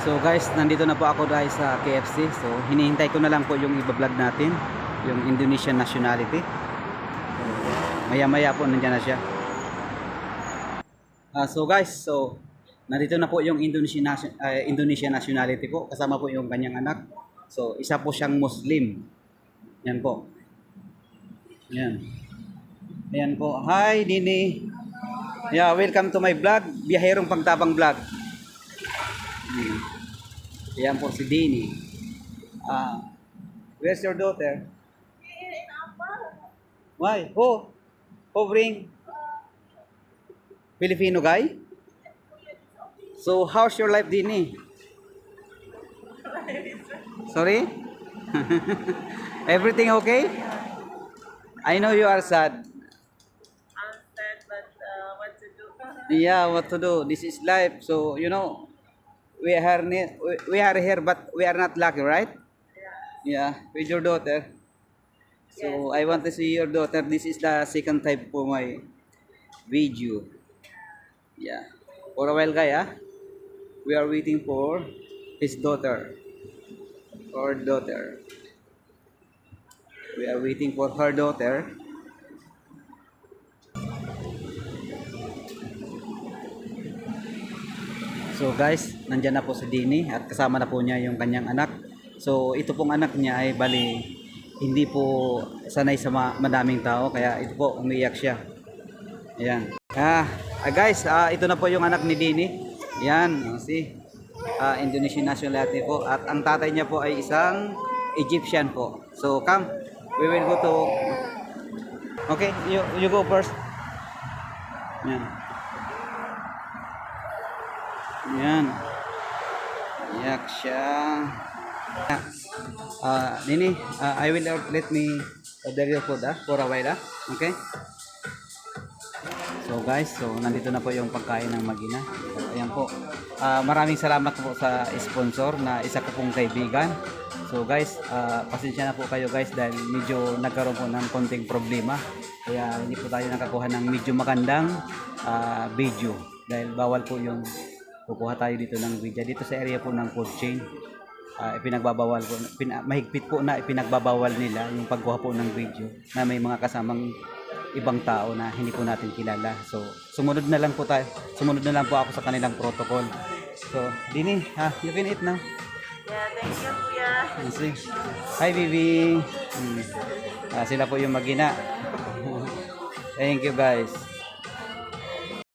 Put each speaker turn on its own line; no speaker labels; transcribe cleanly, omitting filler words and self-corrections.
So guys, nandito na po ako guys sa KFC. So hinihintay ko na lang po yung iba-vlog natin, yung Indonesian nationality. Maya-maya po nandiyan na siya. So guys, so nandito na po yung Indonesian nationality po. Kasama po yung kanyang anak. So isa po siyang Muslim. Yan po. Yan. Ayan po. Hi Nini. Yeah, welcome to my vlog. Biyaherong Pagtabang vlog. Ayan po si Dini. Where's your daughter? Why? Who bring? Filipino guy? So how's your life, Dini? Sorry? Everything okay? I know you are sad.
I'm sad, but what to do?
Yeah, what to do? This is life. So, you know, we are here, but we are not lucky, right? Yeah, with your daughter. So, I want to see your daughter. This is the second time for my video. Yeah. For a while, guy, we are waiting for his daughter. Her daughter. We are waiting for her daughter. So guys, nandyan na po si Dini at kasama na po niya yung kanyang anak. So ito pong anak niya ay bali hindi po sanay sa madaming tao kaya ito po umiiyak siya. Ayan. Guys, ito na po yung anak ni Dini. Yan, si Indonesian nationality po at ang tatay niya po ay isang Egyptian po. So come, we will go to. Okay, you go first. Yan. Yan. Iyak siya. Nini, I will let me order your food for a while Okay? So guys, so nandito na po yung pagkain ng Magina. So, ayan po. Maraming salamat po sa sponsor na isa ko pong kaibigan. So guys, pasensya na po kayo guys dahil medyo nagkaroon po ng konting problema. Kaya hindi po tayo nakakuha ng medyo magandang video. Dahil bawal po yung kukuha tayo dito ng video. Dito sa area po ng food chain, ipinagbabawal po, mahigpit po na ipinagbabawal nila yung pagkuha po ng video na may mga kasamang ibang tao na hindi po natin kilala. So, sumunod na lang po ako sa kanilang protocol. So, Dini, you can eat now.
Yeah, thank you, Kuya.
Hi, Bibi. Sila po yung Magina. Thank you, guys.